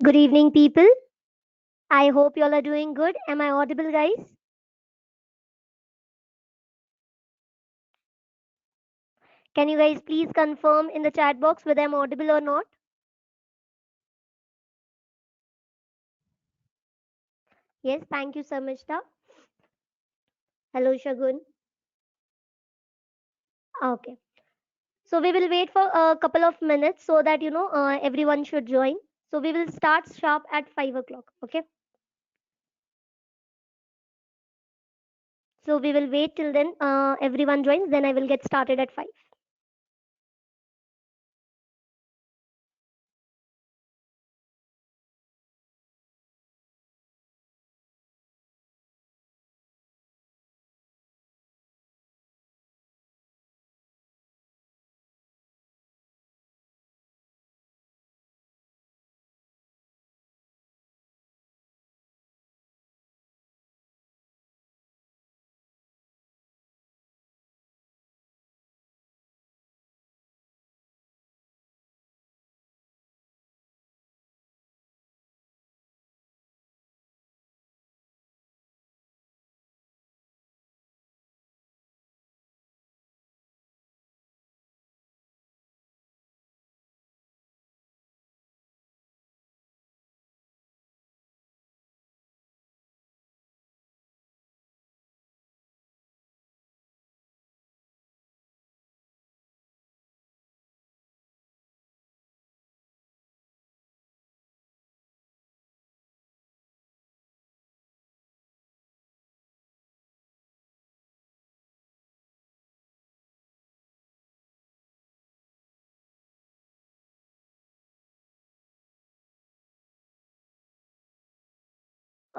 Good evening, people. I hope you all are doing good. Am I audible, guys? Can you guys please confirm in the chat box whether I'm audible or not? Yes, thank you, Samishta. Hello, Shagun. Okay. So we will wait for a couple of minutes so that everyone should join. So we will start sharp at 5 o'clock. Okay. So we will wait till then. Everyone joins. Then I will get started at 5.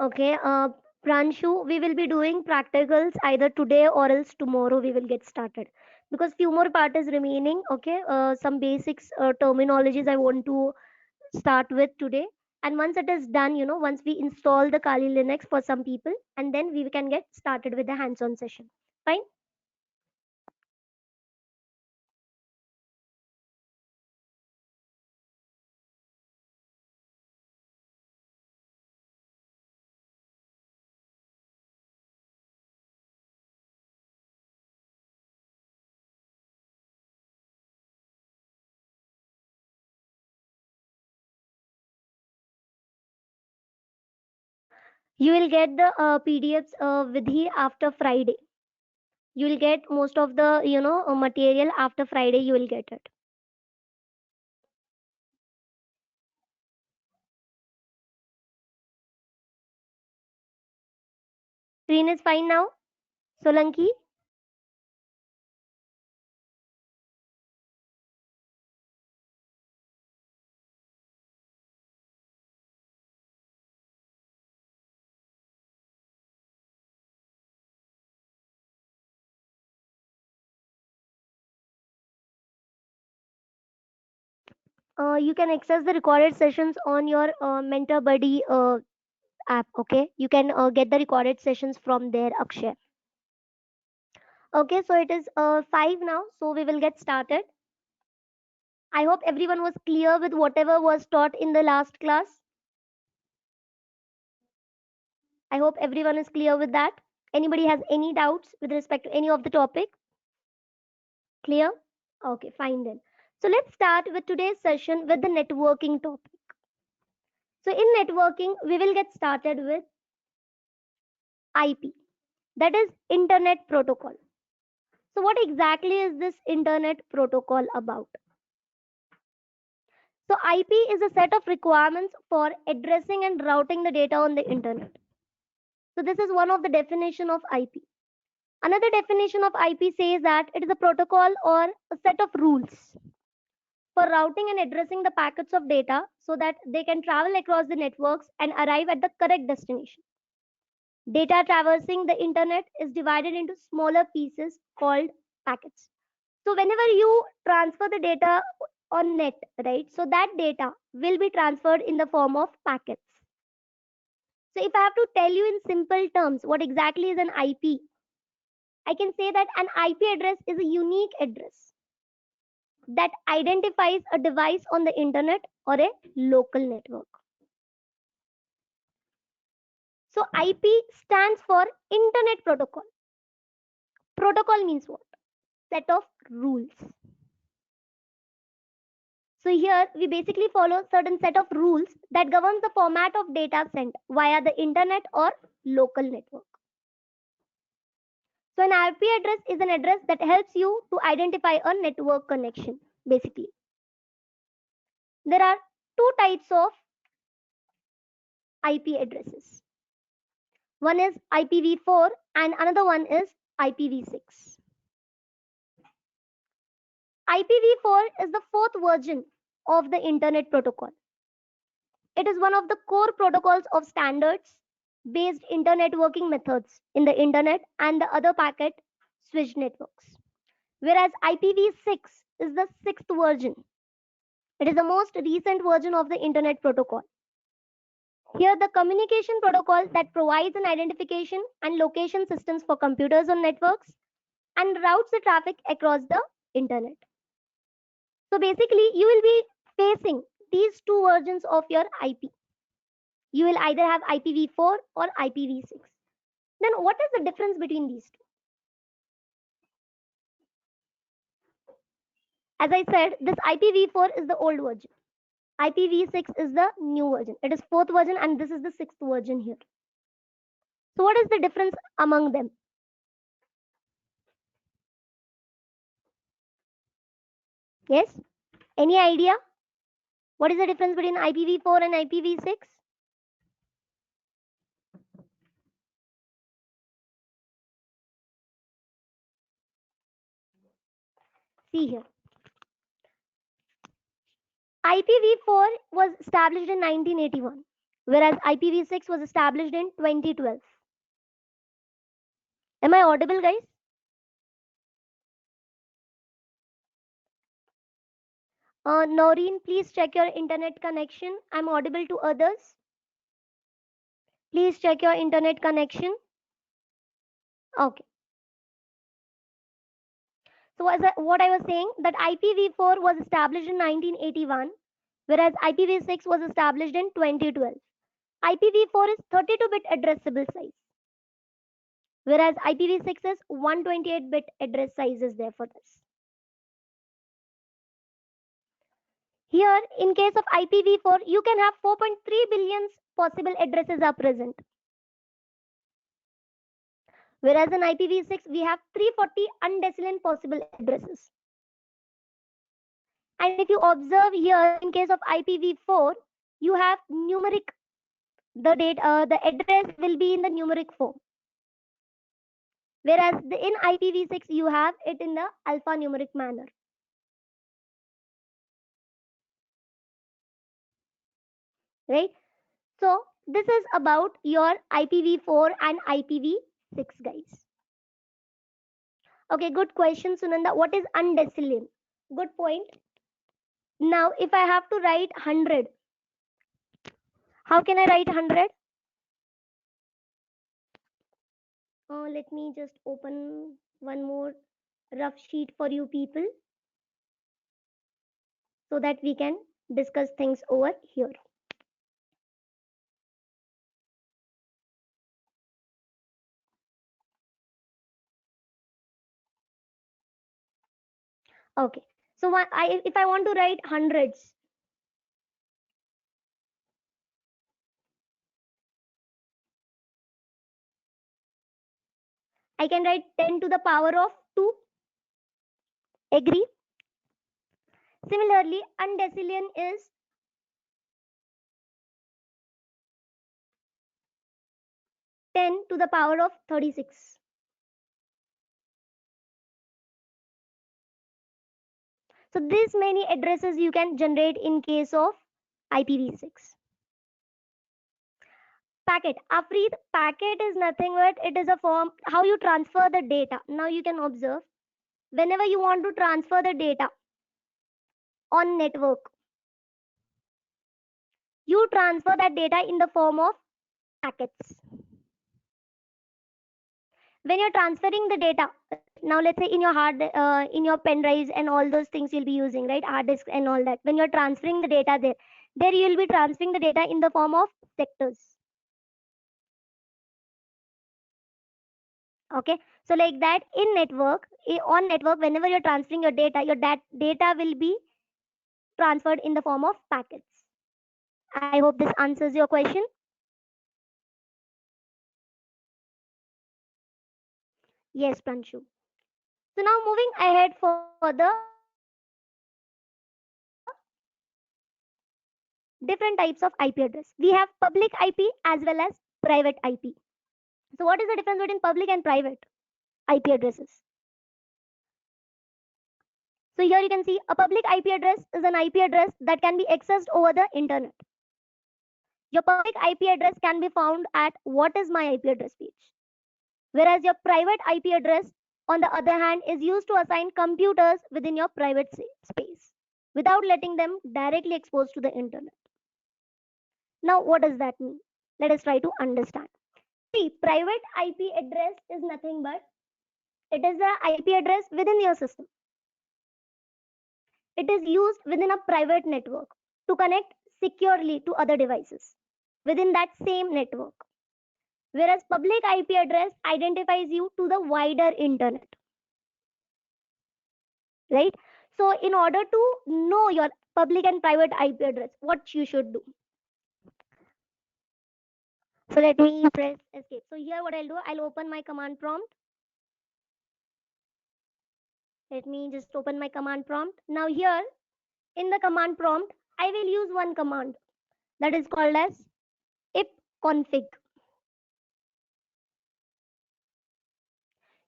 Okay, Pranshu, we will be doing practicals either today or else tomorrow we will get started because few more part is remaining. Okay, some basics terminologies I want to start with today. And once it is done, once we install the Kali Linux for some people, and then we can get started with the hands-on session. Fine. You will get the PDFs Vidhi after Friday. You will get most of the material after Friday. You will get it. Screen is fine now, Solanki. You can access the recorded sessions on your Mentor Buddy app. Okay, you can get the recorded sessions from there, Akshay. Okay, so it is 5 now, so we will get started. I hope everyone was clear with whatever was taught in the last class. I hope everyone is clear with that. Anybody has any doubts with respect to any of the topic? Clear? Okay, fine then. So let's start with today's session with the networking topic. So in networking, we will get started with IP, that is Internet Protocol. So what exactly is this Internet Protocol about? So IP is a set of requirements for addressing and routing the data on the internet. So this is one of the definition of IP. Another definition of IP says that it is a protocol or a set of rules for routing and addressing the packets of data so that they can travel across the networks and arrive at the correct destination. Data traversing the internet is divided into smaller pieces called packets. So whenever you transfer the data on net, right? So that data will be transferred in the form of packets. So if I have to tell you in simple terms what exactly is an IP, I can say that an IP address is a unique address that identifies a device on the internet or a local network. So IP stands for Internet Protocol. Protocol means what? Set of rules. So here we basically follow certain set of rules that governs the format of data sent via the internet or local network. So an IP address is an address that helps you to identify a network connection, basically. There are two types of IP addresses. One is IPv4 and another one is IPv6. IPv4 is the fourth version of the Internet Protocol. It is one of the core protocols of standards based internet working methods in the internet and the other packet switched networks. Whereas IPv6 is the sixth version. It is the most recent version of the Internet Protocol. Here, the communication protocol that provides an identification and location systems for computers on networks and routes the traffic across the internet. So basically, you will be facing these two versions of your IP. You will either have IPv4 or IPv6. Then what is the difference between these two? As I said, this IPv4 is the old version. IPv6 is the new version. It is fourth version and this is the sixth version here. So what is the difference among them? Yes? Any idea? What is the difference between IPv4 and IPv6? See here. IPv4 was established in 1981, whereas IPv6 was established in 2012. Am I audible, guys? Noreen, please check your internet connection. I'm audible to others. Please check your internet connection. Okay. So what I was saying, that IPv4 was established in 1981, whereas IPv6 was established in 2012. IPv4 is 32-bit addressable size, whereas IPv6 is 128-bit address size is there for this. Here, in case of IPv4, you can have 4.3 billion possible addresses are present. Whereas in IPv6, we have 340 undecillion possible addresses. And if you observe here, in case of IPv4, you have numeric, the address will be in the numeric form. Whereas in IPv6, you have it in the alphanumeric manner. Right? So this is about your IPv4 and IPv6, guys. Okay, good question, Sunanda. What is undecillion? Good point. Now, if I have to write 100, how can I write 100? Let me just open one more rough sheet for you people so that we can discuss things over here. Okay, so if I want to write hundreds, I can write 10 to the power of 2. Agree? Similarly, undecillion is 10 to the power of 36. So this many addresses you can generate in case of IPv6. Packet. Afreed, packet is nothing but it is a form how you transfer the data. Now you can observe whenever you want to transfer the data on network, you transfer that data in the form of packets. When you're transferring the data, now let's say in your in your pen drives and all those things you'll be using, right? Hard disk and all that. When you're transferring the data there you'll be transferring the data in the form of sectors. Okay, so like that in network, on network, whenever you're transferring your data, data will be transferred in the form of packets. I hope this answers your question. Yes, Pranshu. So now moving ahead for the different types of IP address. We have public IP as well as private IP. So what is the difference between public and private IP addresses? So here you can see a public IP address is an IP address that can be accessed over the internet. Your public IP address can be found at what is my IP address page. Whereas your private IP address, on the other hand, is used to assign computers within your private space without letting them directly expose to the internet. Now, what does that mean? Let us try to understand. See, private IP address is nothing but it is the IP address within your system. It is used within a private network to connect securely to other devices within that same network. Whereas public IP address identifies you to the wider internet, right? So in order to know your public and private IP address, what you should do. So let me press escape. So here what I'll do, I'll open my command prompt. Let me just open my command prompt. Now here in the command prompt, I will use one command that is called as ipconfig.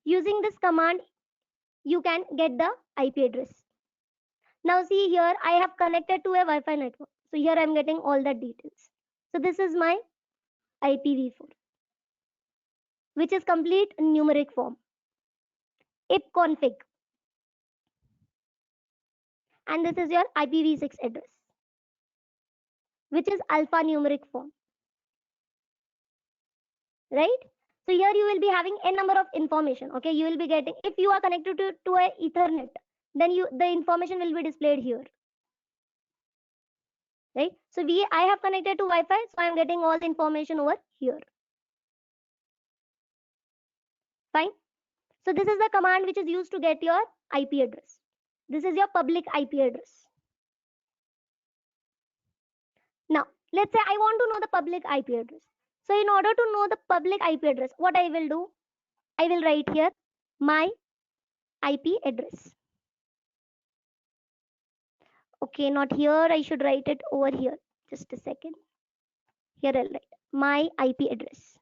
Using this command, you can get the IP address. Now see here, I have connected to a Wi-Fi network. So here I'm getting all the details. So this is my IPv4, which is complete numeric form. Ipconfig. And this is your IPv6 address, which is alphanumeric form, right? So here you will be having a number of information. Okay, you will be getting, if you are connected to a Ethernet, then the information will be displayed here, right? So I have connected to Wi-Fi, so I am getting all the information over here. Fine. So this is the command which is used to get your IP address. This is your public IP address. Now, let's say I want to know the public IP address. So in order to know the public IP address, what I will do, I will write here my IP address. Okay, not here. I should write it over here. Just a second. Here I'll write my IP address.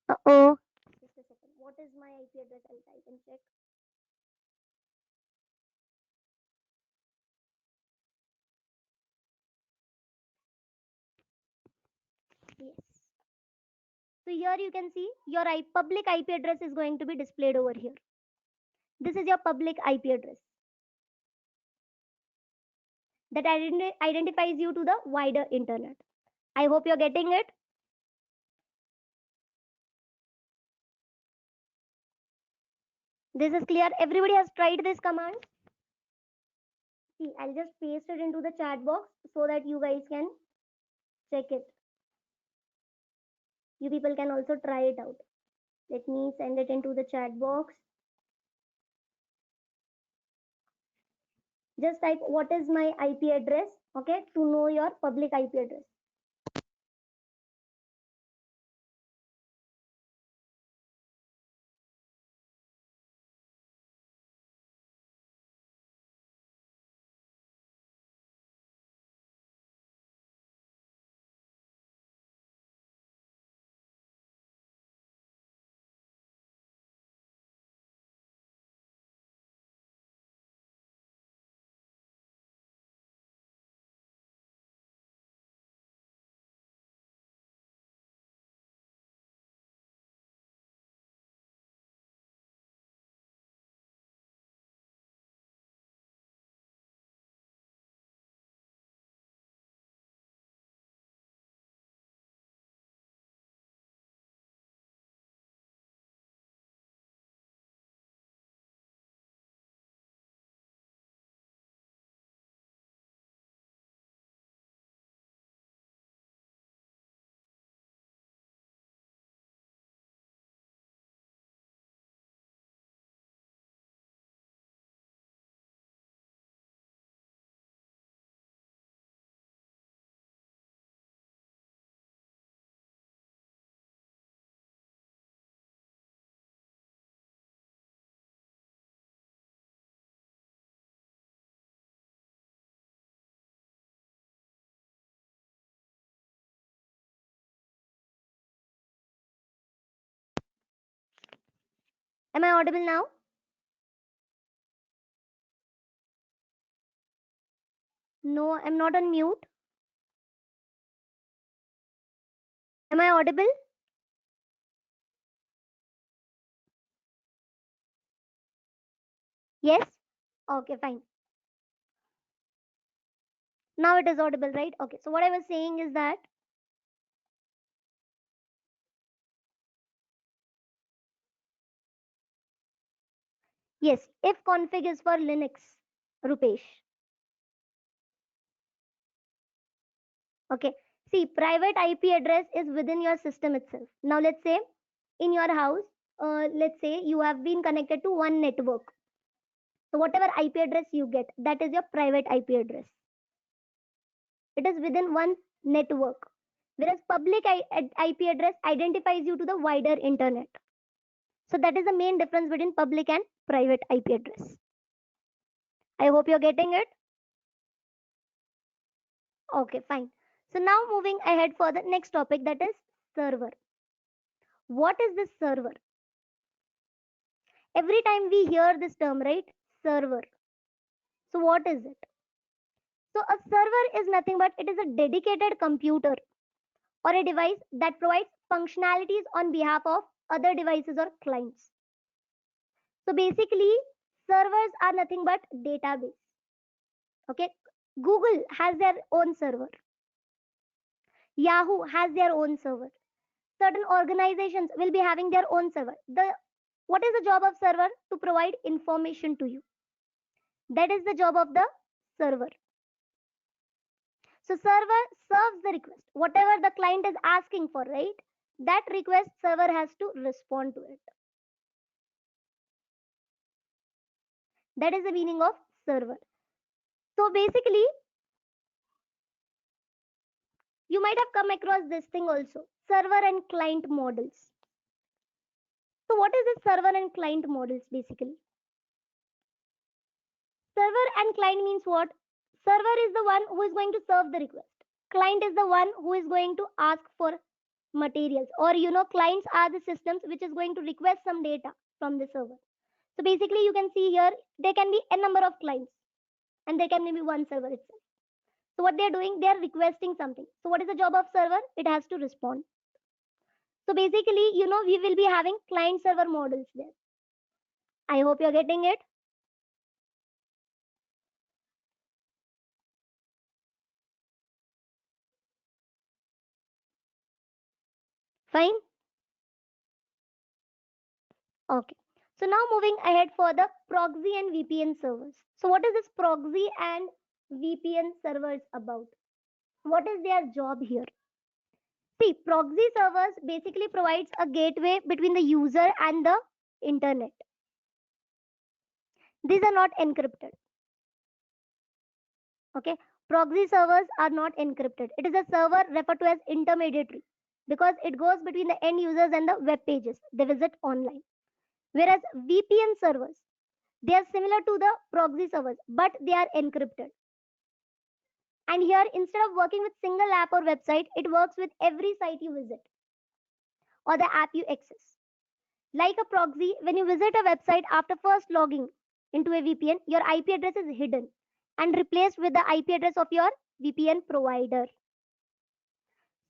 Uh-oh. Just a second. What is my IP address? I'll type and check. Yes. So here you can see your public IP address is going to be displayed over here. This is your public IP address that identifies you to the wider internet. I hope you're getting it. This is clear. Everybody has tried this command. See, I'll just paste it into the chat box so that you guys can check it. You people can also try it out. Let me send it into the chat box. Just type what is my IP address, okay, to know your public IP address. Am I audible now? No, I'm not on mute. Am I audible? Yes? Okay, fine. Now it is audible, right? Okay, so what I was saying is that, yes, if config is for Linux, Rupesh. Okay, see, private IP address is within your system itself. Now, let's say in your house, let's say you have been connected to one network. So, whatever IP address you get, that is your private IP address. It is within one network. Whereas public IP address identifies you to the wider internet. So, that is the main difference between public and private IP address. I hope you're getting it. Okay, fine. So, now moving ahead for the next topic, that is server. What is this server? Every time we hear this term, right? Server. So what is it? So a server is nothing but it is a dedicated computer or a device that provides functionalities on behalf of other devices or clients. So basically, servers are nothing but database. Okay, Google has their own server. Yahoo has their own server. Certain organizations will be having their own server. What is the job of server? To provide information to you. That is the job of the server. So server serves the request, whatever the client is asking for, right? That request server has to respond to it. That is the meaning of server. So basically, you might have come across this thing also, server and client models. So what is this server and client models basically? Server and client means what? Server is the one who is going to serve the request. Client is the one who is going to ask for materials, or clients are the systems which is going to request some data from the server. So basically, you can see here there can be a number of clients and there can be one server itself. So what they are doing, they are requesting something. So what is the job of server? It has to respond. So basically, we will be having client server models there. I hope you're getting it. Fine. Okay. So now moving ahead for the proxy and VPN servers. So what is this proxy and VPN servers about? What is their job here? See, proxy servers basically provides a gateway between the user and the internet. These are not encrypted. Okay, proxy servers are not encrypted. It is a server referred to as intermediary because it goes between the end users and the web pages they visit online. Whereas VPN servers, they are similar to the proxy servers, but they are encrypted. And here, instead of working with single app or website, it works with every site you visit or the app you access. Like a proxy, when you visit a website after first logging into a VPN, your IP address is hidden and replaced with the IP address of your VPN provider.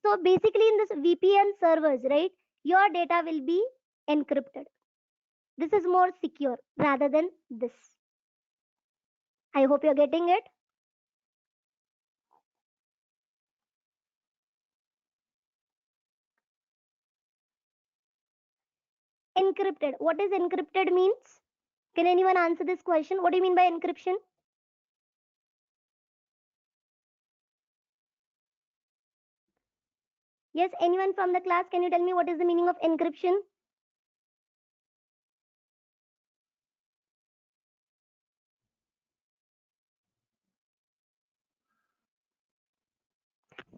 So basically, in this VPN servers, right, your data will be encrypted. This is more secure rather than this. I hope you're getting it. Encrypted. What is encrypted means? Can anyone answer this question? What do you mean by encryption? Yes, anyone from the class, can you tell me what is the meaning of encryption?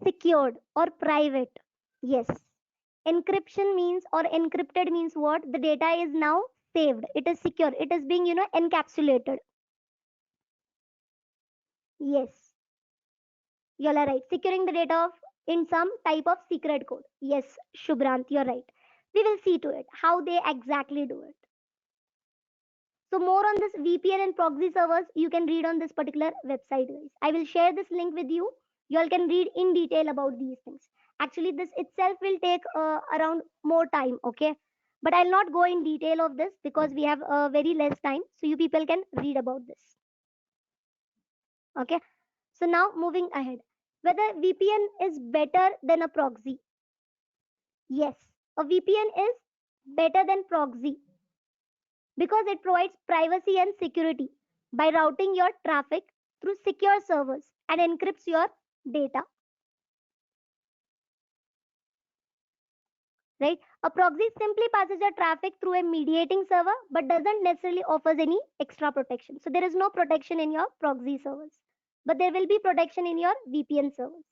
Secured or private. Yes. Encryption means or encrypted means what? The data is now saved. It is secure. It is being, encapsulated. Yes. You are right. Securing the data in some type of secret code. Yes, Shubhrant, you're right. We will see to it how they exactly do it. So more on this VPN and proxy servers, you can read on this particular website, guys. I will share this link with you. You all can read in detail about these things. Actually, this itself will take around more time, okay? But I'll not go in detail of this because we have very less time. So you people can read about this, okay? So now moving ahead, whether VPN is better than a proxy. Yes, a VPN is better than proxy because it provides privacy and security by routing your traffic through secure servers and encrypts your data. Right? A proxy simply passes your traffic through a mediating server but doesn't necessarily offers any extra protection. So there is no protection in your proxy servers, but there will be protection in your VPN servers.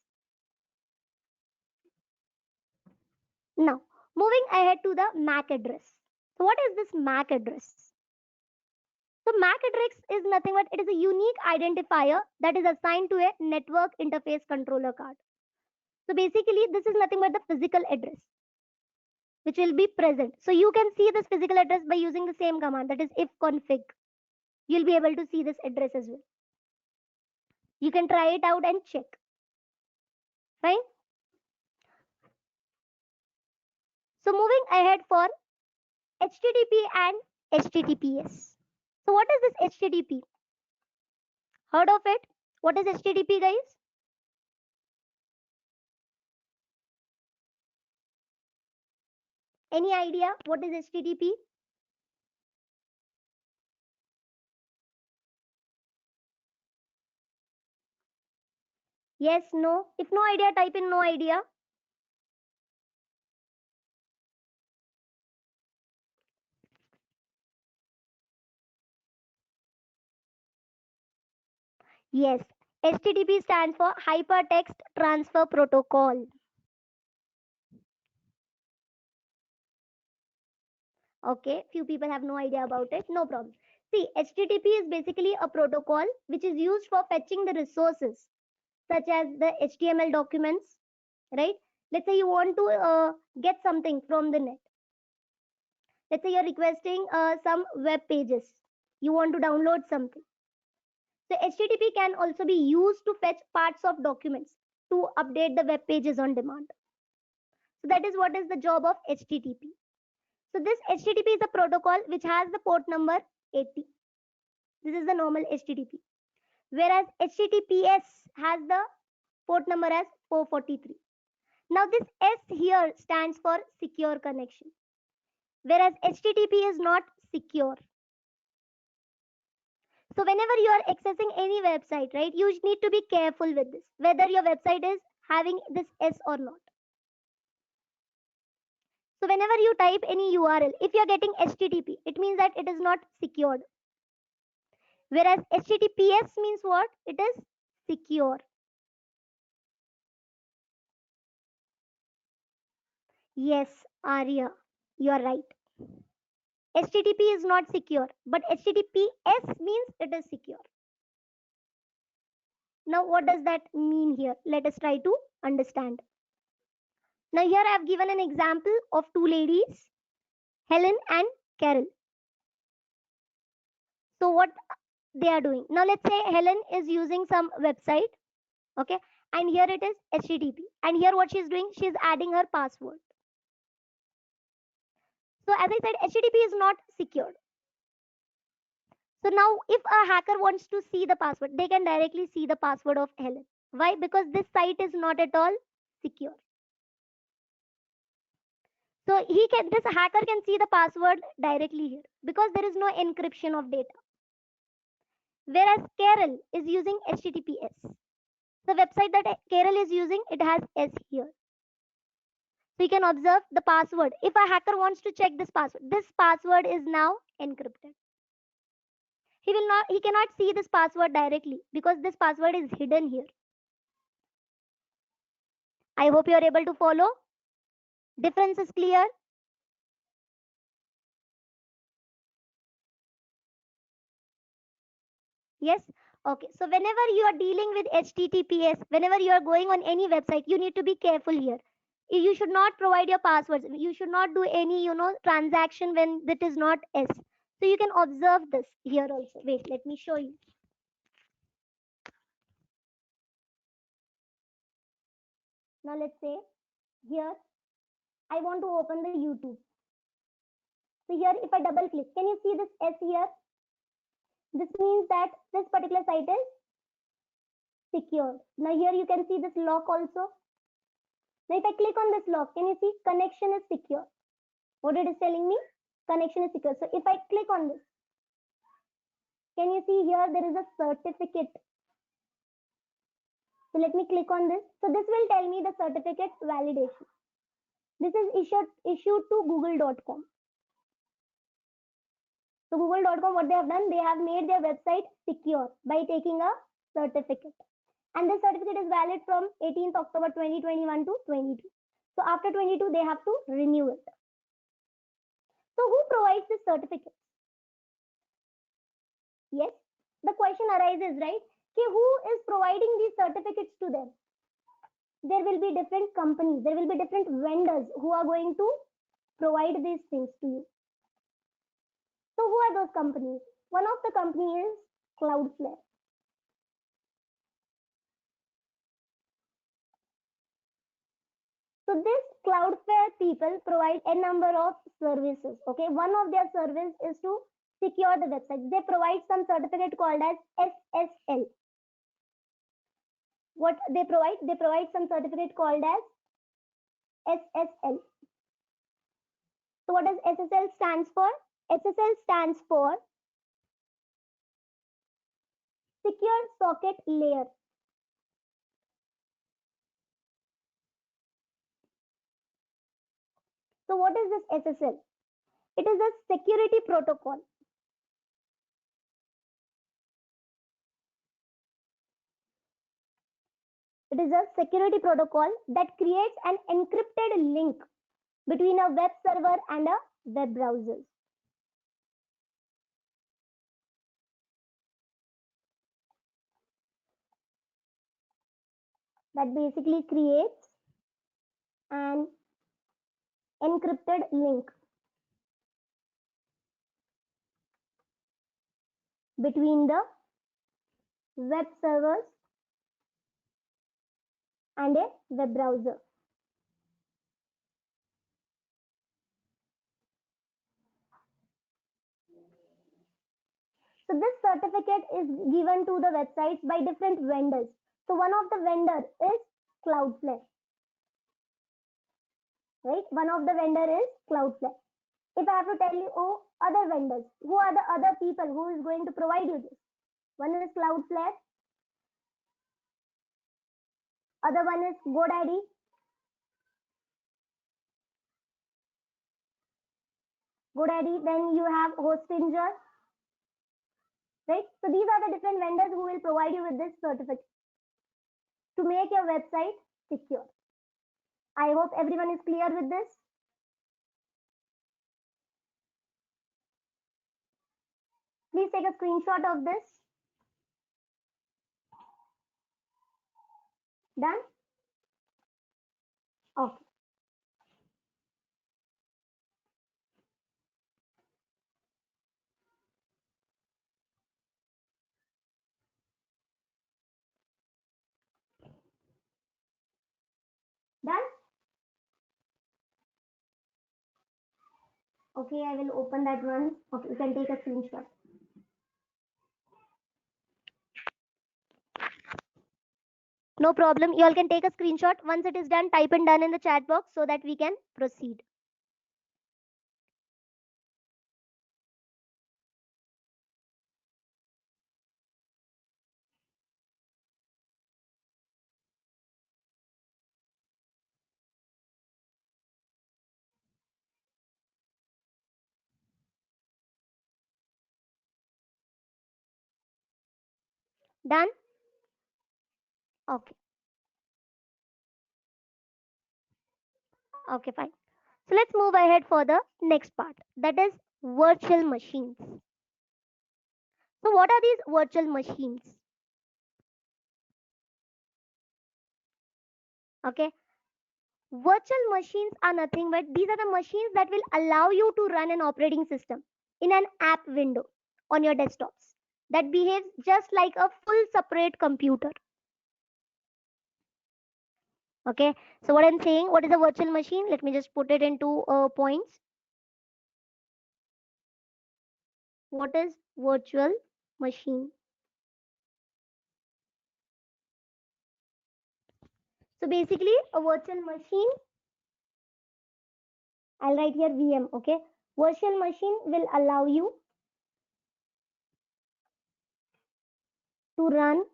Now, moving ahead to the MAC address. So what is this MAC address? So MAC address is nothing but it is a unique identifier that is assigned to a network interface controller card. So basically, this is nothing but the physical address which will be present. So you can see this physical address by using the same command, that is ifconfig. You'll be able to see this address as well. You can try it out and check. Fine. So moving ahead for HTTP and HTTPS. So what is this HTTP? Heard of it? What is HTTP, guys? Any idea what is HTTP? Yes, no. If no idea, type in no idea. Yes, HTTP stands for Hypertext Transfer Protocol. Okay, few people have no idea about it. No problem. See, HTTP is basically a protocol which is used for fetching the resources such as the HTML documents, right? Let's say you want to get something from the net. Let's say you're requesting some web pages. You want to download something. So HTTP can also be used to fetch parts of documents to update the web pages on demand. So that is what is the job of HTTP. So this HTTP is a protocol which has the port number 80. This is the normal HTTP. Whereas HTTPS has the port number as 443. Now this S here stands for secure connection. Whereas HTTP is not secure. So whenever you are accessing any website, right, you need to be careful with this, whether your website is having this S or not. So whenever you type any URL, if you are getting HTTP, it means that it is not secured. Whereas HTTPS means what? It is secure. Yes, Arya, you are right. HTTP is not secure, but HTTPS means it is secure. Now, what does that mean here? Let us try to understand. Now, here I have given an example of two ladies, Helen and Carol. So, what they are doing? Now, let's say Helen is using some website, okay, and here it is HTTP, and here what she is doing? She is adding her password. So, as I said, HTTP is not secured. So now if a hacker wants to see the password, they can directly see the password of Helen. Why? Because this site is not at all secure. So this hacker can see the password directly here because there is no encryption of data. Whereas Carol is using HTTPS. The website that Carol is using, it has S here. So you can observe the password. If a hacker wants to check this password is now encrypted. He cannot see this password directly because this password is hidden here. I hope you are able to follow. Difference is clear. Yes. Okay. So whenever you are dealing with HTTPS, whenever you are going on any website, you need to be careful here. You should not provide your passwords. You should not do any, transaction when that is not S. So you can observe this here also. Wait, let me show you. Now let's say here I want to open the YouTube. So here if I double click, can you see this S here? This means that this particular site is secured. Now here you can see this lock also. Now if I click on this lock, can you see connection is secure? What it is telling me? Connection is secure. So if I click on this, can you see here there is a certificate? So let me click on this. So this will tell me the certificate validation. This is issued to google.com. So google.com, what they have done, they have made their website secure by taking a certificate. And this certificate is valid from 18th October 2021 to 22. So after 22, they have to renew it. So who provides this certificate? Yes, the question arises, right? Okay, who is providing these certificates to them? There will be different companies, there will be different vendors who are going to provide these things to you. So who are those companies? One of the companies is Cloudflare. So this Cloudflare people provide a number of services. Okay, one of their service is to secure the website. They provide some certificate called as SSL. What they provide? They provide some certificate called as SSL. So what does SSL stands for? SSL stands for Secure Socket Layer. So what is this SSL? It is a security protocol. It is a security protocol that creates an encrypted link between a web server and a web browser. That basically creates an encrypted link between the web servers and a web browser. So this certificate is given to the websites by different vendors. So one of the vendors is Cloudflare. Right? One of the vendor is Cloudflare. If I have to tell you, oh, other vendors, who are the other people who is going to provide you this? One is Cloudflare. Other one is GoDaddy. GoDaddy. Then you have Hostinger. Right? So these are the different vendors who will provide you with this certificate to make your website secure. I hope everyone is clear with this. Please take a screenshot of this. Done? Okay. Done? Okay, I will open that one. Okay, you can take a screenshot. No problem. You all can take a screenshot. Once it is done, type in done in the chat box so that we can proceed. Done? Okay. Okay, fine. So let's move ahead for the next part. That is virtual machines. So what are these virtual machines? Okay. Virtual machines are nothing but these are the machines that will allow you to run an operating system in an app window on your desktops that behaves just like a full separate computer. Okay, so what I'm saying, what is a virtual machine? Let me just put it into points. What is virtual machine? So basically, a virtual machine, I'll write here VM. Okay, virtual machine will allow you to run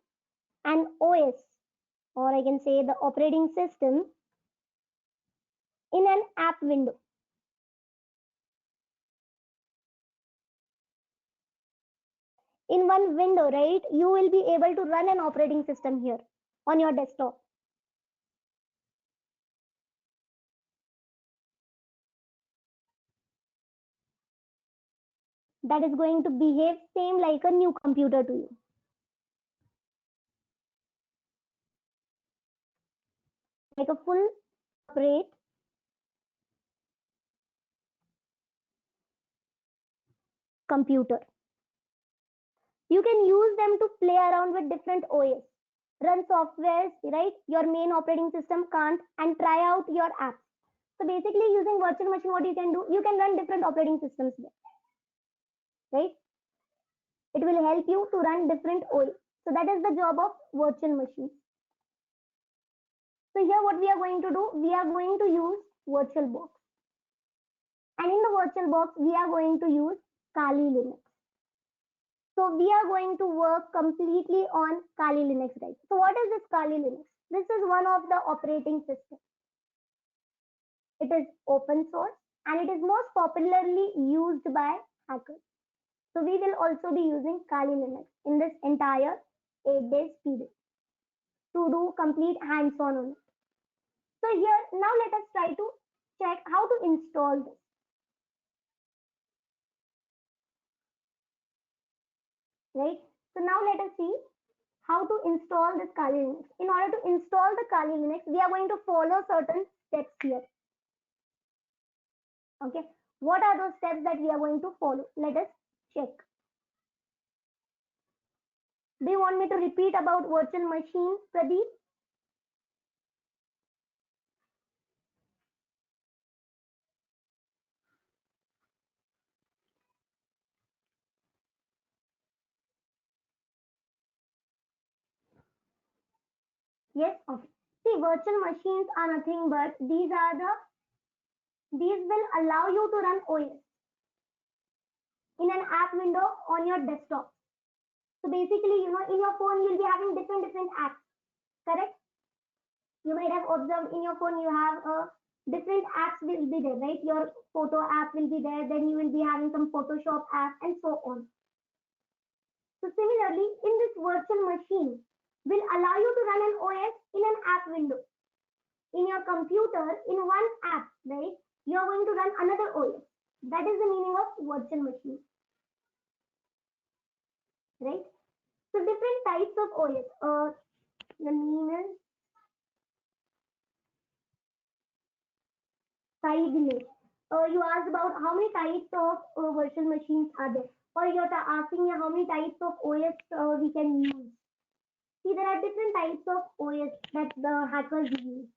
an OS, or I can say the operating system, in an app window. In one window, right, you will be able to run an operating system here on your desktop. That is going to behave same like a new computer to you. Like a full separate computer. You can use them to play around with different OS, run softwares, right? Your main operating system can't, and try out your apps. So basically, using virtual machine, what you can do, you can run different operating systems there, right? It will help you to run different OS. So that is the job of virtual machines. So here, what we are going to do, we are going to use VirtualBox, and in the VirtualBox, we are going to use Kali Linux. So we are going to work completely on Kali Linux, right? So what is this Kali Linux? This is one of the operating systems. It is open source and it is most popularly used by hackers. So we will also be using Kali Linux in this entire 8 days period to do complete hands-on on it. So here, now let us try to check how to install this. Right? So now let us see how to install this Kali Linux. In order to install the Kali Linux, we are going to follow certain steps here. Okay, what are those steps that we are going to follow? Let us check. Do you want me to repeat about virtual machine, Pradeep? Yes. Okay. See, virtual machines are nothing but these will allow you to run OS in an app window on your desktop. So basically, in your phone you'll be having different apps. Correct? You might have observed in your phone you have different apps will be there, right? Your photo app will be there, then you will be having some Photoshop app and so on. So similarly, in this virtual machine will allow you to run an OS in an app window. In your computer, in one app, right? You are going to run another OS. That is the meaning of virtual machine, right? So different types of OS. The name is Skylake. You asked about how many types of virtual machines are there, or you're asking me how many types of OS we can use. See, there are different types of OS that the hackers use.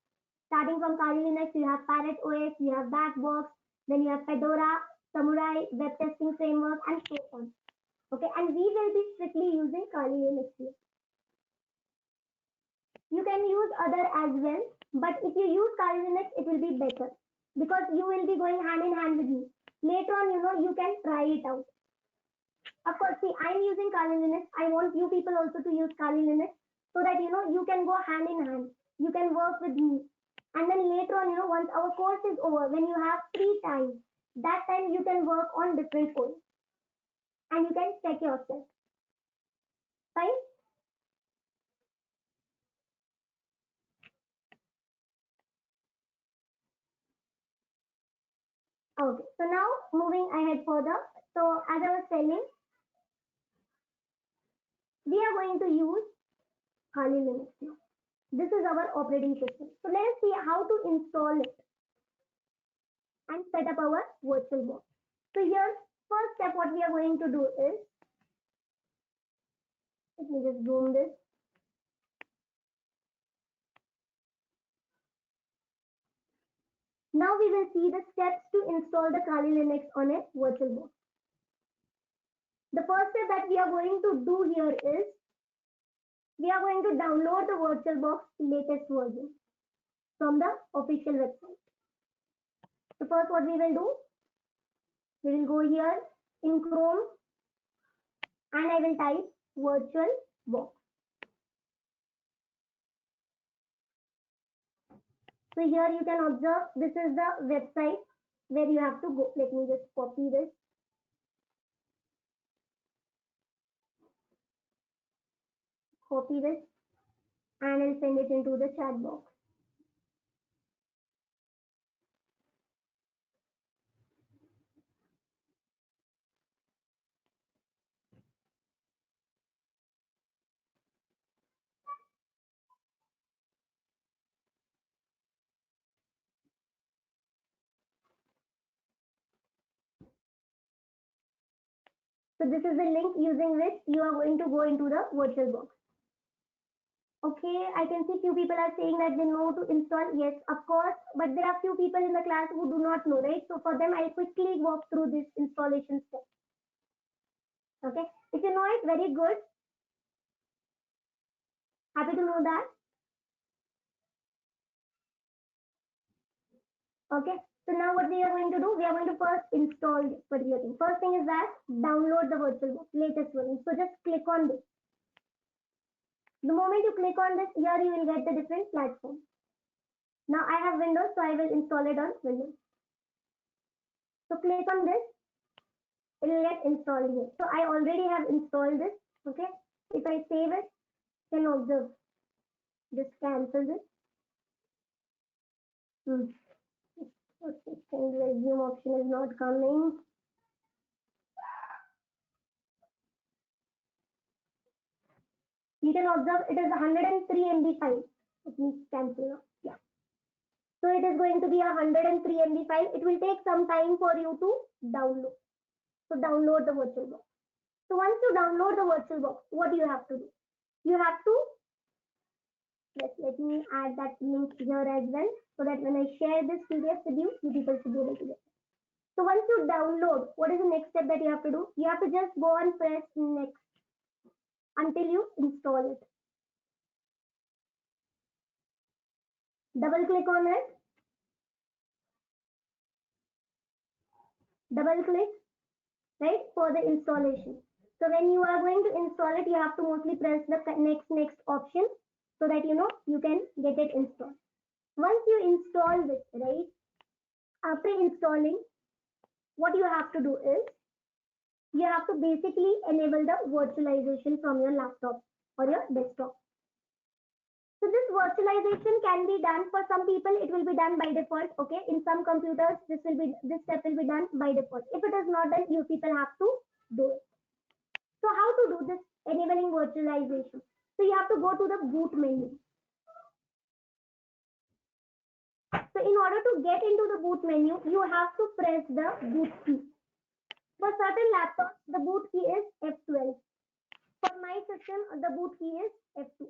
Starting from Kali Linux, you have Parrot OS, you have Backbox, then you have Fedora, Samurai, web testing framework, and so on. Okay, and we will be strictly using Kali Linux here. You can use other as well, but if you use Kali Linux, it will be better because you will be going hand in hand with me. Later on, you can try it out. Of course, see, I'm using Kali Linux. I want you people also to use Kali Linux so that you can go hand in hand. You can work with me. And then later on, once our course is over, when you have free time, that time you can work on different codes and you can check yourself. Fine? Okay. So now moving ahead further. So as I was telling, we are going to use Kali Linux now. This is our operating system. So let us see how to install it and set up our virtual box. So here, first step, what we are going to do is, let me just zoom this. Now we will see the steps to install the Kali Linux on a VirtualBox. The first step that we are going to do here is, we are going to download the VirtualBox latest version from the official website. So first what we will do, we will go here in Chrome and I will type VirtualBox. So here you can observe this is the website where you have to go. Let me just copy this. Copy this and I'll send it into the chat box. So this is the link using which you are going to go into the VirtualBox. Okay, I can see few people are saying that they know to install. Yes, of course, but there are few people in the class who do not know, right? So for them, I'll quickly walk through this installation step. Okay, if you know it, very good. Happy to know that. Okay, so now what we are going to do, we are going to first install this particular thing. First thing is that download the VirtualBox latest version. So just click on this. The moment you click on this, here you will get the different platforms. Now I have Windows, so I will install it on Windows. So click on this, it will get installed here. So I already have installed this. Okay, if I save it, you can observe. Just cancel this. Resume option is not coming. You can observe it is 103 MB file. Let me cancel now. Yeah. So it is going to be a 103 MB file. It will take some time for you to download. So download the VirtualBox. So once you download the VirtualBox, what do you have to do? You have to, let me add that link here as well, so that when I share this PDF with you, you people should be able to get it. So once you download, what is the next step that you have to do? You have to just go and press next until you install it. Double click on it. Double click, right, for the installation. So when you are going to install it, you have to mostly press the next option so that you know you can get it installed. Once you install this, right, after installing, what you have to do is you have to basically enable the virtualization from your laptop or your desktop. So this virtualization can be done for some people. It will be done by default. Okay, in some computers, this step will be done by default. If it is not done, you people have to do it. So how to do this enabling virtualization? So you have to go to the boot menu. So in order to get into the boot menu, you have to press the boot key. For certain laptops, the boot key is F12. For my system, the boot key is F2.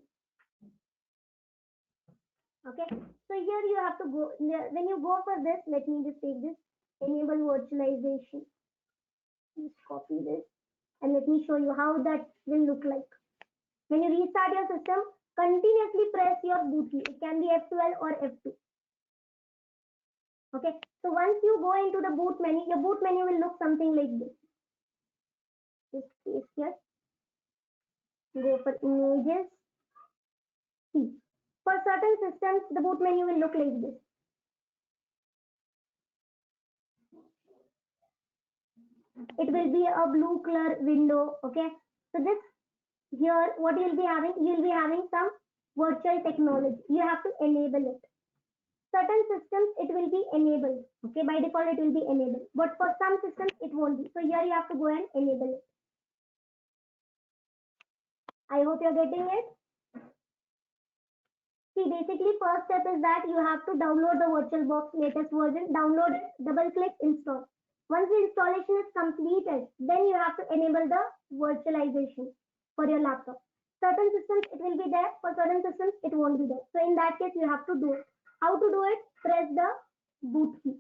Okay, so here you have to go. When you go for this, let me just take this enable virtualization. Just copy this and let me show you how that will look like. When you restart your system, continuously press your boot key. It can be F12 or F2. Okay, so once you go into the boot menu, your boot menu will look something like this. Just paste here. Go for images. See, for certain systems, the boot menu will look like this. It will be a blue color window. Okay, so this here, what you'll be having some virtual technology. You have to enable it. Certain systems, it will be enabled. Okay, by default, it will be enabled. But for some systems, it won't be. So here you have to go and enable it. I hope you're getting it. See, basically, first step is that you have to download the VirtualBox latest version. Download it, double click, install. Once the installation is completed, then you have to enable the virtualization for your laptop. Certain systems it will be there, for certain systems it won't be there. So in that case, you have to do it. How to do it? Press the boot key.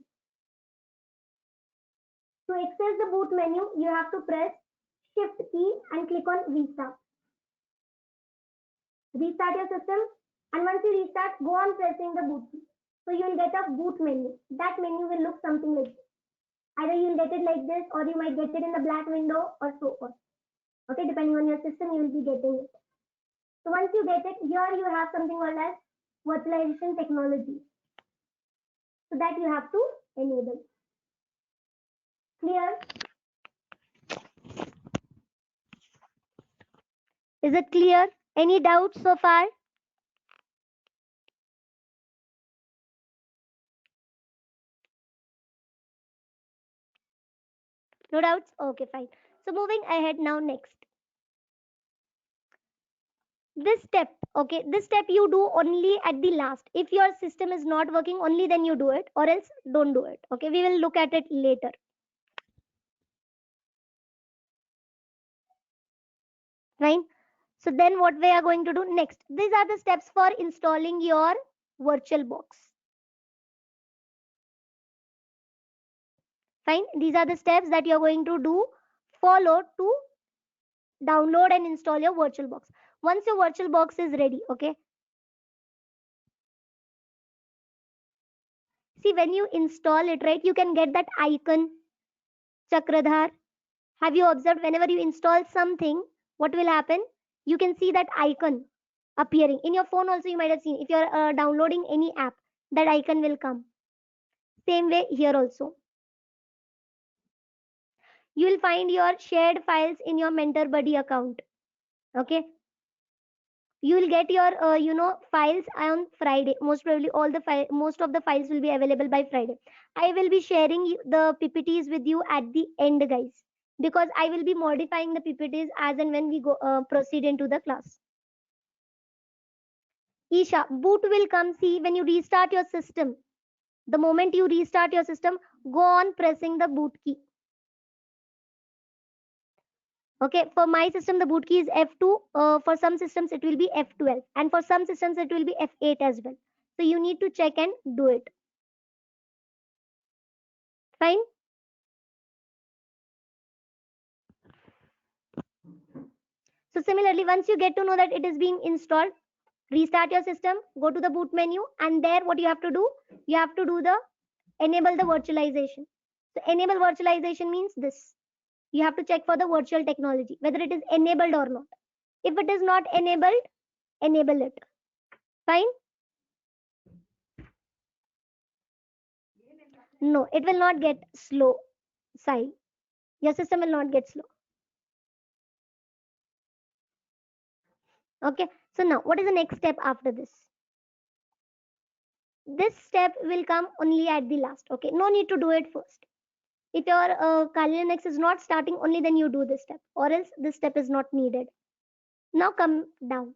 To access the boot menu, you have to press Shift key and click on Restart. Restart your system, and once you restart, go on pressing the boot key. So you will get a boot menu. That menu will look something like this. Either you will get it like this, or you might get it in the black window, or so on. Okay, depending on your system, you will be getting it. So once you get it, here you have something called as virtualization technology. So that you have to enable. Clear? Is it clear? Any doubts so far? No doubts? Okay, fine. So moving ahead now next. This step, okay, this step you do only at the last. If your system is not working, only then you do it, or else don't do it. Okay, we will look at it later. Fine. So then what we are going to do next? These are the steps for installing your VirtualBox. Fine. These are the steps that you're going to do, follow to download and install your VirtualBox. Once your VirtualBox is ready, okay. See, when you install it, right, you can get that icon, Chakradhar. Have you observed whenever you install something, what will happen? You can see that icon appearing. In your phone also you might have seen. If you're downloading any app, that icon will come. Same way here also. You will find your shared files in your Mentor Buddy account. Okay. You will get your files on Friday. Most probably most of the files will be available by Friday. I will be sharing the PPTs with you at the end, guys, because I will be modifying the PPTs as and when we go proceed into the class. Isha, boot will come. See, when you restart your system, the moment you restart your system, go on pressing the boot key. Okay, for my system, the boot key is F2. For some systems, it will be F12. And for some systems, it will be F8 as well. So you need to check and do it. Fine. So similarly, once you get to know that it is being installed, restart your system, go to the boot menu, and there what you have to do, you have to do the enable the virtualization. So enable virtualization means this. You have to check for the virtual technology, whether it is enabled or not. If it is not enabled, enable it. Fine. No, it will not get slow. Sai, your system will not get slow. Okay, so now what is the next step after this? This step will come only at the last. Okay, no need to do it first. If your Kali Linux is not starting, only then you do this step, or else this step is not needed. Now come down.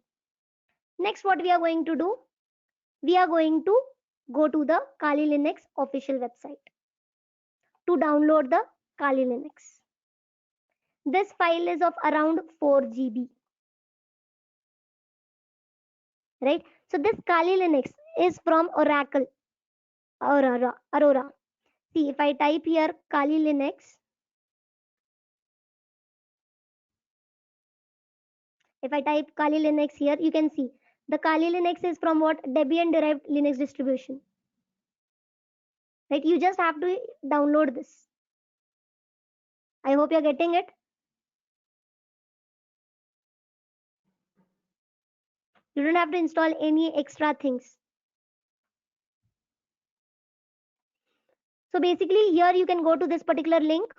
Next, what we are going to do? We are going to go to the Kali Linux official website to download the Kali Linux. This file is of around 4 GB. Right? So this Kali Linux is from Oracle, Aurora. See, if I type here Kali Linux, if I type Kali Linux here, you can see the Kali Linux is from what? Debian derived Linux distribution. Right? You just have to download this. I hope you're getting it. You don't have to install any extra things. So basically here you can go to this particular link.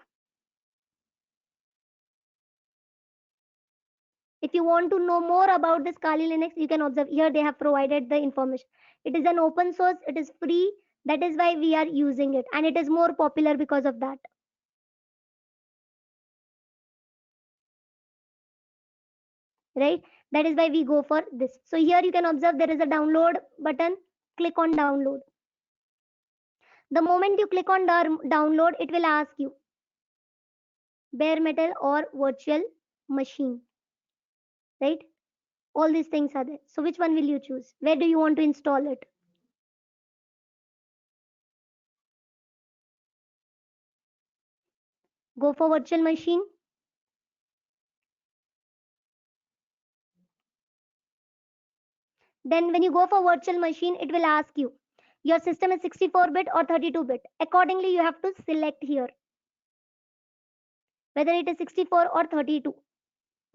If you want to know more about this Kali Linux, you can observe here they have provided the information. It is an open source, it is free. That is why we are using it, and it is more popular because of that. Right? That is why we go for this. So here you can observe there is a download button. Click on download. The moment you click on download, it will ask you bare metal or virtual machine, right? All these things are there. So which one will you choose? Where do you want to install it? Go for virtual machine. Then when you go for virtual machine, it will ask you, your system is 64-bit or 32-bit. Accordingly, you have to select here whether it is 64 or 32.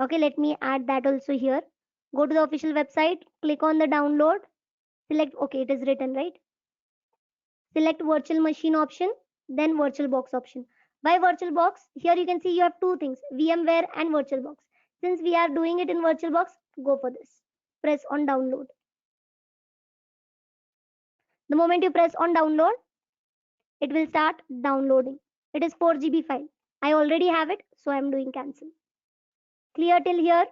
Okay, let me add that also here. Go to the official website, click on the download, select, okay, it is written, right? Select virtual machine option, then VirtualBox option. By VirtualBox, here you can see you have two things, VMware and VirtualBox. Since we are doing it in VirtualBox, go for this. Press on download. The moment you press on download, it will start downloading. It is 4 GB file. I already have it, so I am doing cancel. Clear till here?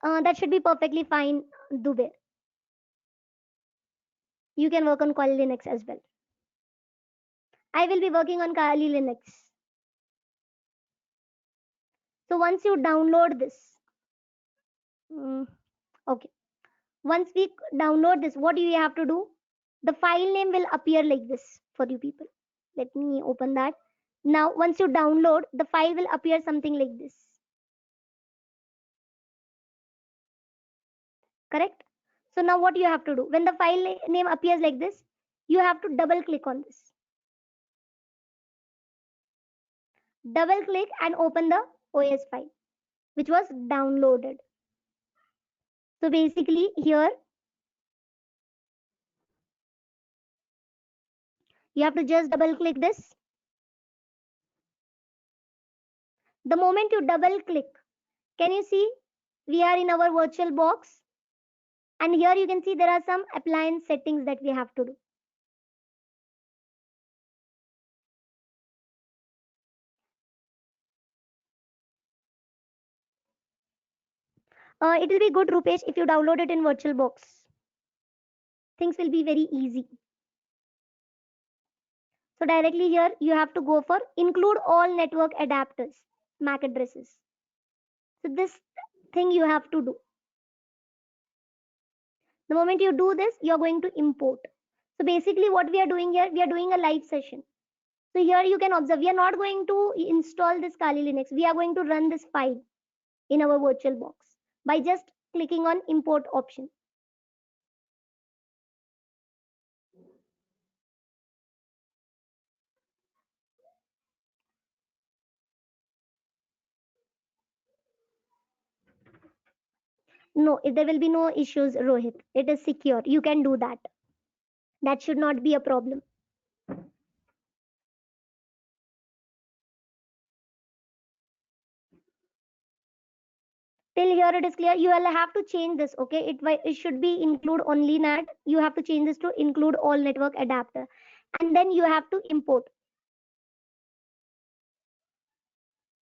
That should be perfectly fine, Dubey. You can work on Kali Linux as well. I will be working on Kali Linux. So once you download this, okay. Once we download this, what do you have to do? The file name will appear like this for you people. Let me open that. Now, once you download, the file will appear something like this. Correct? So now what you have to do? When the file name appears like this, you have to double click on this. Double click and open the OS file, which was downloaded. So basically here, you have to just double click this. The moment you double click, can you see we are in our virtual box? And here you can see there are some appliance settings that we have to do. It will be good, Rupesh, if you download it in VirtualBox. Things will be very easy. So directly here, you have to go for include all network adapters, MAC addresses. So this thing you have to do. The moment you do this, you're going to import. So basically what we are doing here, we are doing a live session. So here you can observe, we are not going to install this Kali Linux. We are going to run this file in our VirtualBox by just clicking on import option. No, there will be no issues, Rohit. It is secure. You can do that. That should not be a problem. Till here it is clear. You will have to change this. Okay, it should be include only NAT. You have to change this to include all network adapter, and then you have to import.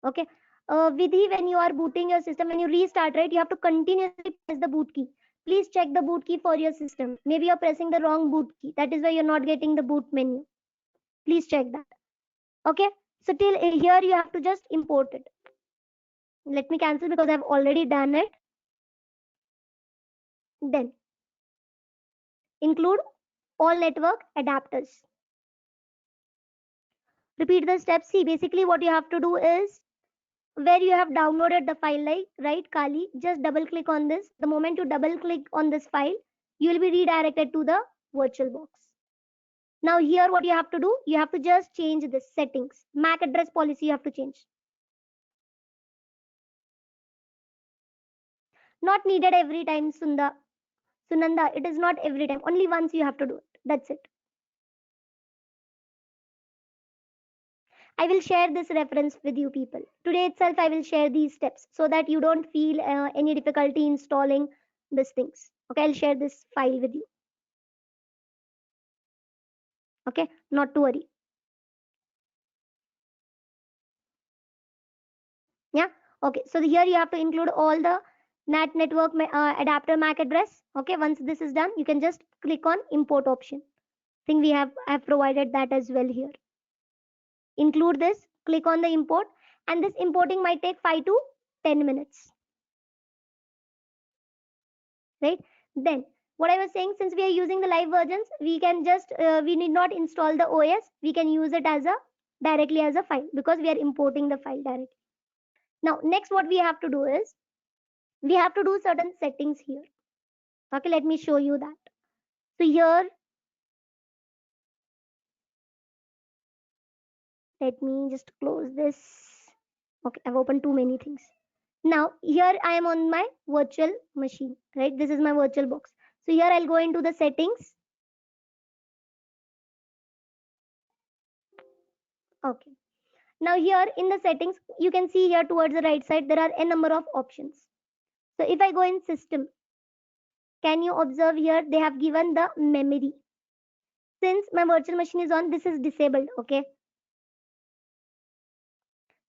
Okay. Vidhi, when you are booting your system, when you restart, right, you have to continuously press the boot key. Please check the boot key for your system. Maybe you're pressing the wrong boot key. That is why you're not getting the boot menu. Please check that. Okay. So till here you have to just import it. Let me cancel because I've already done it. Then include all network adapters. Repeat the steps. See, basically what you have to do is where you have downloaded the file, like right, Kali, just double click on this. The moment you double click on this file, you will be redirected to the VirtualBox. Now here what you have to do, you have to just change the settings. MAC address policy you have to change. Not needed every time, Sunanda. It is not every time. Only once you have to do it. That's it. I will share this reference with you people. Today itself, I will share these steps so that you don't feel any difficulty installing these things. Okay, I'll share this file with you. Okay, not to worry. Yeah, okay. So here you have to include all the NAT network adapter MAC address. Okay, once this is done, you can just click on import option. I think we have provided that as well here. Include this, click on the import, and this importing might take 5 to 10 minutes. Right? Then what I was saying, since we are using the live versions, we can just we need not install the OS. We can use it as a directly as a file because we are importing the file directly. Now next what we have to do is we have to do certain settings here. Okay, let me show you that. So here, let me just close this. Okay, I've opened too many things. Now here I am on my virtual machine, right? This is my virtual box. So here I'll go into the settings. Okay. Now here in the settings, you can see here towards the right side, there are a number of options. So if I go in system, can you observe here they have given the memory. Since my virtual machine is on, this is disabled, okay?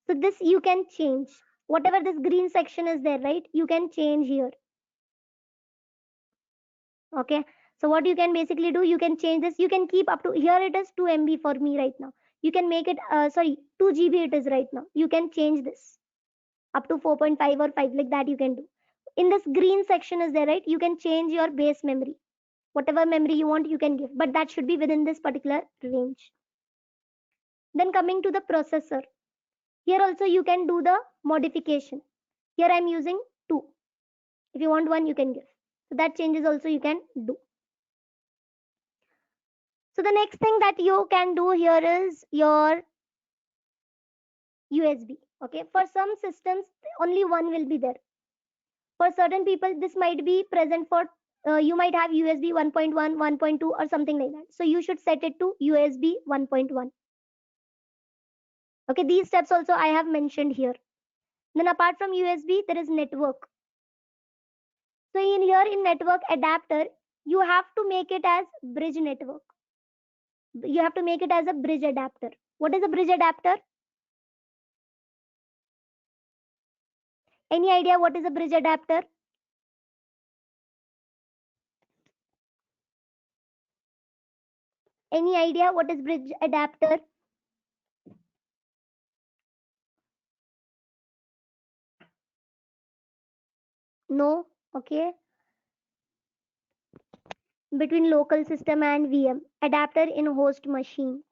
So this you can change. Whatever this green section is there, right? You can change here. Okay. So what you can basically do, you can change this. You can keep up to, here it is 2 MB for me right now. You can make it, sorry, 2 GB it is right now. You can change this up to 4.5 or 5, like that you can do. In this green section is there, right? You can change your base memory. Whatever memory you want, you can give, but that should be within this particular range. Then coming to the processor, here also you can do the modification. Here I'm using 2. If you want 1, you can give. So that changes also you can do. So the next thing that you can do here is your USB. Okay, for some systems only one will be there. For certain people this might be present for you might have USB 1.1, 1.2 or something like that. So you should set it to USB 1.1. Okay, these steps also I have mentioned here. Then apart from USB, there is network. So in here in network adapter, you have to make it as bridge network. You have to make it as a bridge adapter. What is a bridge adapter? Any idea what is a bridge adapter? Any idea what is bridge adapter? No? Okay. Between local system and VM. Adapter in host machine.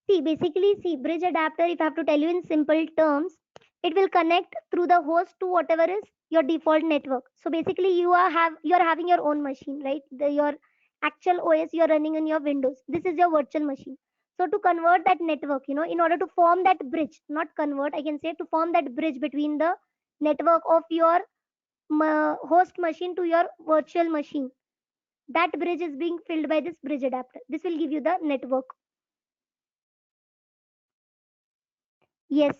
See, bridge adapter, if I have to tell you in simple terms, it will connect through the host to whatever is your default network. So basically you are having your own machine, right? Your actual OS you're running in your Windows. This is your virtual machine. So to convert that network, in order to form that bridge, not convert, I can say to form that bridge between the network of your host machine to your virtual machine. That bridge is being filled by this bridge adapter. This will give you the network. Yes,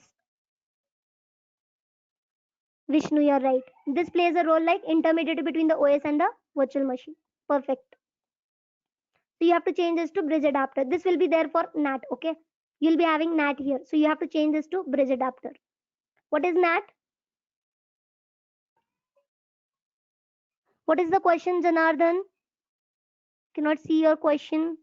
Vishnu, you're right. This plays a role like intermediary between the OS and the virtual machine. Perfect. So you have to change this to bridge adapter. This will be there for NAT, okay? You'll be having NAT here. So you have to change this to bridge adapter. What is NAT? What is the question, Janardhan? Cannot see your question.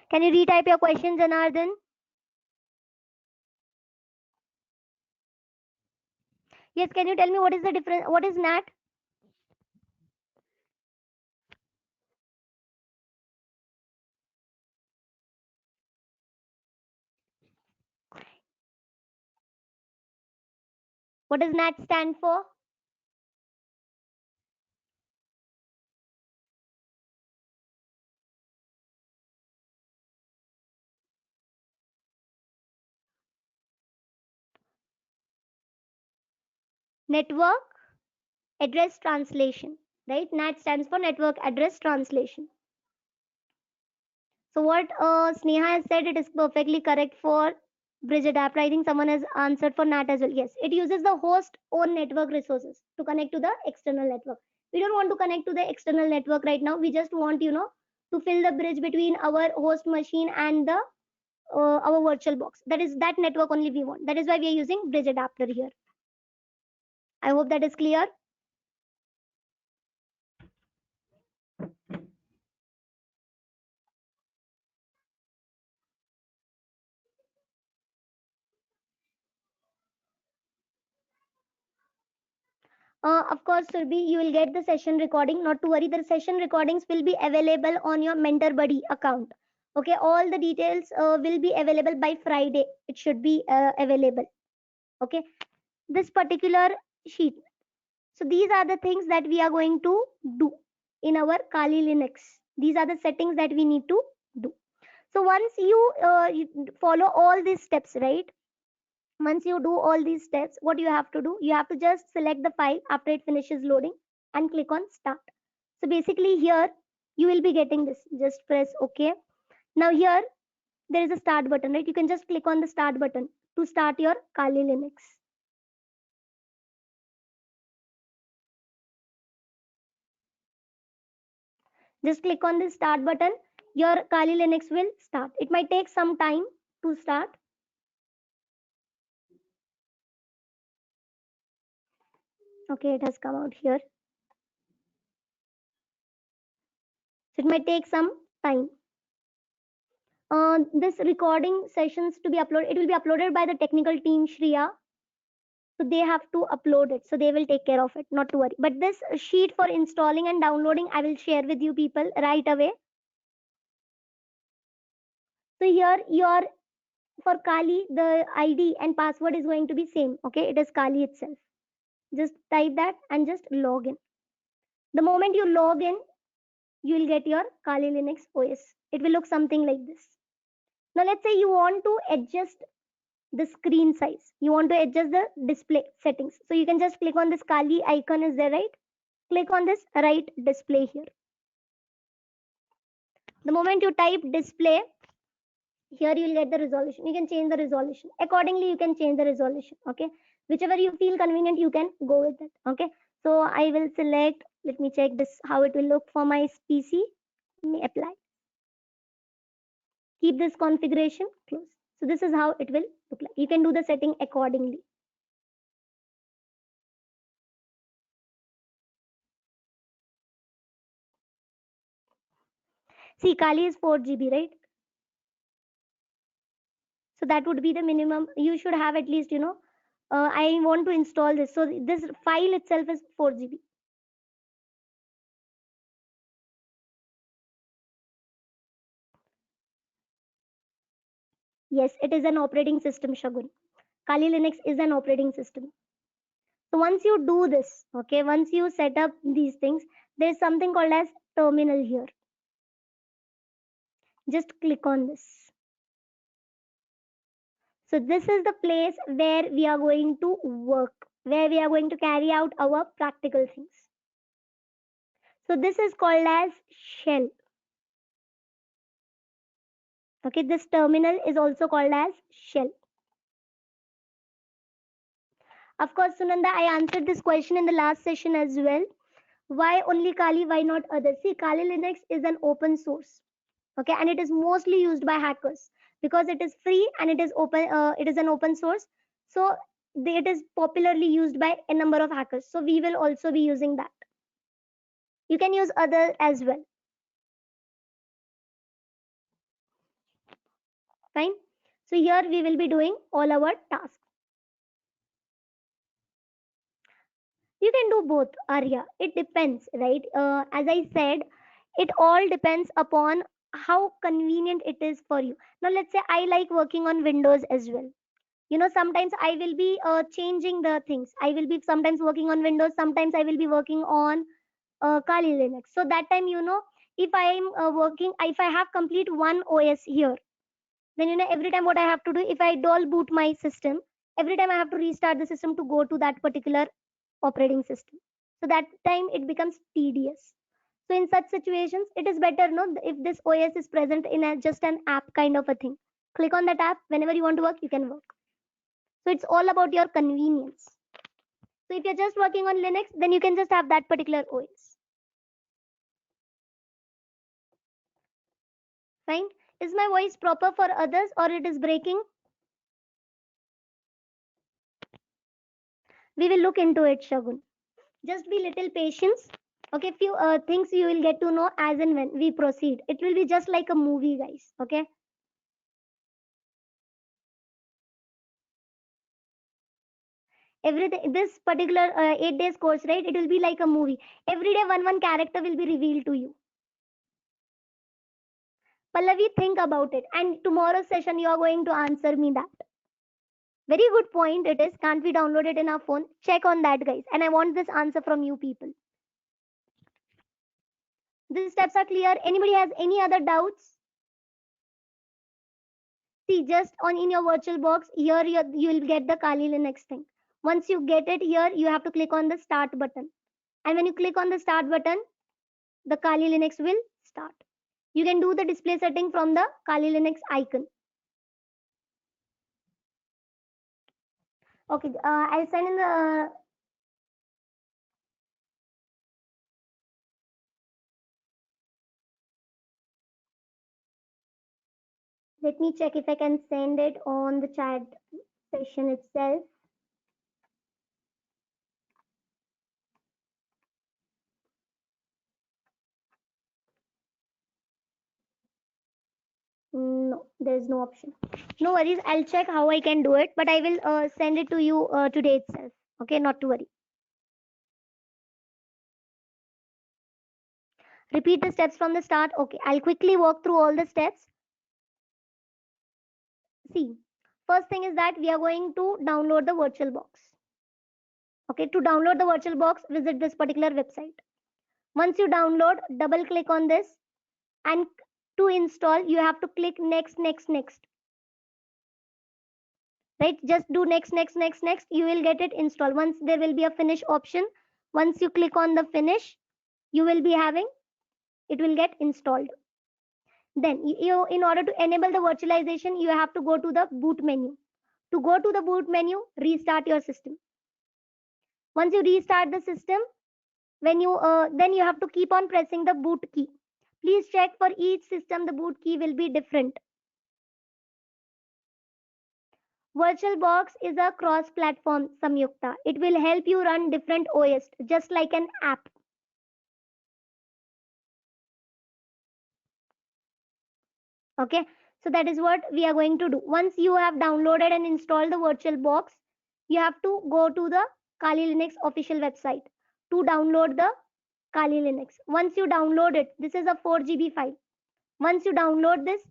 Can you retype your question, Janardhan? Yes, can you tell me what is the difference? What is NAT? What does NAT stand for? Network address translation, right? NAT stands for network address translation. So what Sneha has said, it is perfectly correct for Bridge adapter, I think someone has answered for NAT as well. Yes, it uses the host own network resources to connect to the external network. We don't want to connect to the external network right now. We just want, to fill the bridge between our host machine and the our virtual box. That is that network only we want. That is why we are using bridge adapter here. I hope that is clear. Of course, Surbi, you will get the session recording. Not to worry, the session recordings will be available on your Mentor Buddy account. Okay, all the details will be available by Friday. It should be available. Okay, this particular sheet. So these are the things that we are going to do in our Kali Linux. These are the settings that we need to do. So once you follow all these steps, right? Once you do all these steps, what you have to do, you have to just select the file after it finishes loading and click on start. So basically here you will be getting this. Just press OK. Now here there is a start button, right? You can just click on the start button to start your Kali Linux. Just click on the start button. Your Kali Linux will start. It might take some time to start. Okay, it has come out here. So it might take some time. This recording sessions to be uploaded, it will be uploaded by the technical team, Shriya. So they have to upload it. So they will take care of it, not to worry. But this sheet for installing and downloading, I will share with you people right away. So here your for Kali, the ID and password is going to be same. Okay, it is Kali itself. Just type that and just log in. The moment you log in, you will get your Kali Linux OS. It will look something like this. Now let's say you want to adjust the screen size. You want to adjust the display settings. So you can just click on this Kali icon is there, right? Click on this right display here. The moment you type display, here you will get the resolution. You can change the resolution. Accordingly, you can change the resolution. Okay. Whichever you feel convenient, you can go with it. Okay. So I will select, let me check this, how it will look for my PC. Let me apply. Keep this configuration close. So this is how it will look like. You can do the setting accordingly. See, Kali is 4 GB, right? So that would be the minimum. You should have at least, I want to install this. So this file itself is 4 GB. Yes, it is an operating system, Shagun. Kali Linux is an operating system. So once you do this, okay, once you set up these things, there is something called as terminal here. Just click on this. So this is the place where we are going to work, where we are going to carry out our practical things. So this is called as shell. Okay, this terminal is also called as shell. Of course, Sunanda, I answered this question in the last session as well. Why only Kali? Why not others? See, Kali Linux is an open source. Okay, and it is mostly used by hackers because it is free and it is open. It is an open source, so it is popularly used by a number of hackers. So we will also be using that. You can use other as well. Fine. So here we will be doing all our tasks. You can do both, Arya. It depends, right? As I said, it all depends upon how convenient it is for you. Now, let's say I like working on Windows as well. Sometimes I will be changing the things. I will be sometimes working on Windows, sometimes I will be working on Kali Linux. So that time, if I am working, if I have complete one OS here, then every time what I have to do, if I dual boot my system, every time I have to restart the system to go to that particular operating system. So that time it becomes tedious. So in such situations, it is better, no, if this OS is present in just an app kind of a thing. Click on that app. Whenever you want to work, you can work. So it's all about your convenience. So if you're just working on Linux, then you can just have that particular OS. Fine. Is my voice proper for others or it is breaking? We will look into it, Shagun. Just be little patience. Okay, few things you will get to know as and when we proceed. It will be just like a movie, guys. Okay. Everything, this particular 8 days course, right? It will be like a movie. Every day, one character will be revealed to you. Pallavi, think about it. And tomorrow's session, you are going to answer me that. Very good point it is. Can't we download it in our phone? Check on that, guys. And I want this answer from you people. These steps are clear. Anybody has any other doubts? See, just on in your virtual box, here you will get the Kali Linux thing. Once you get it here, you have to click on the start button. And when you click on the start button, the Kali Linux will start. You can do the display setting from the Kali Linux icon. Okay, I'll send in the let me check if I can send it on the chat session itself. No, there is no option. No worries, I'll check how I can do it, but I will send it to you today itself. Okay, not to worry. Repeat the steps from the start. Okay, I'll quickly walk through all the steps. See, first thing is that we are going to download the VirtualBox. Okay, to download the VirtualBox, visit this particular website. Once you download, double click on this, and to install, you have to click next, next, next. Right, just do next, next, next, next. You will get it installed. Once there will be a finish option. Once you click on the finish, you will be having it will get installed. Then you in order to enable the virtualization, you have to go to the boot menu. To go to the boot menu, restart your system. Once you restart the system, when you then you have to keep on pressing the boot key. Please check for each system the boot key will be different. VirtualBox is a cross-platform, Samyukta. It will help you run different OS, just like an app. Okay, so that is what we are going to do. Once you have downloaded and installed the VirtualBox, you have to go to the Kali Linux official website to download the Kali Linux. Once you download it, this is a 4 GB file. Once you download this,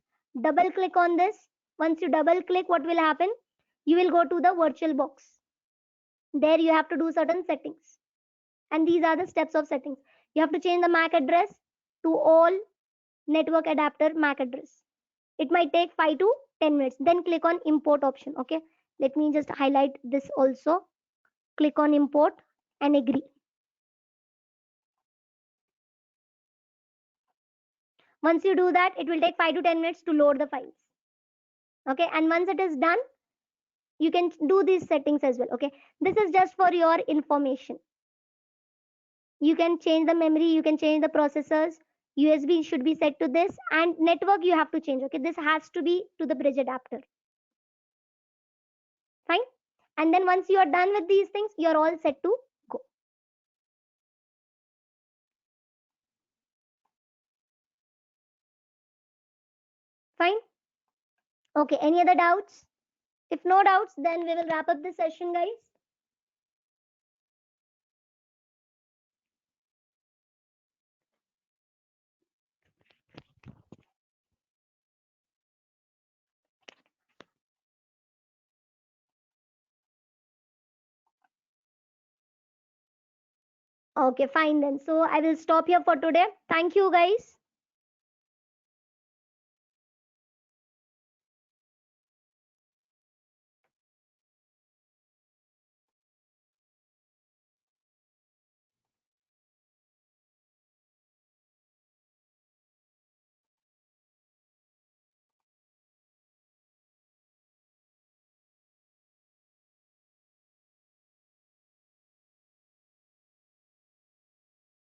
double click on this. Once you double click, what will happen? You will go to the VirtualBox. There you have to do certain settings. And these are the steps of settings. You have to change the MAC address to all network adapter MAC address. It might take 5 to 10 minutes. Then click on import option. Okay, let me just highlight this also. Click on import and agree. Once you do that, it will take 5 to 10 minutes to load the files. Okay, and once it is done, you can do these settings as well. Okay, this is just for your information. You can change the memory, you can change the processors. USB should be set to this, and network you have to change. Okay, this has to be to the bridge adapter. Fine. And then once you are done with these things, you're all set to go. Fine. Okay, any other doubts? If no doubts, then we will wrap up this session, guys. Okay, fine then. So I will stop here for today. Thank you, guys.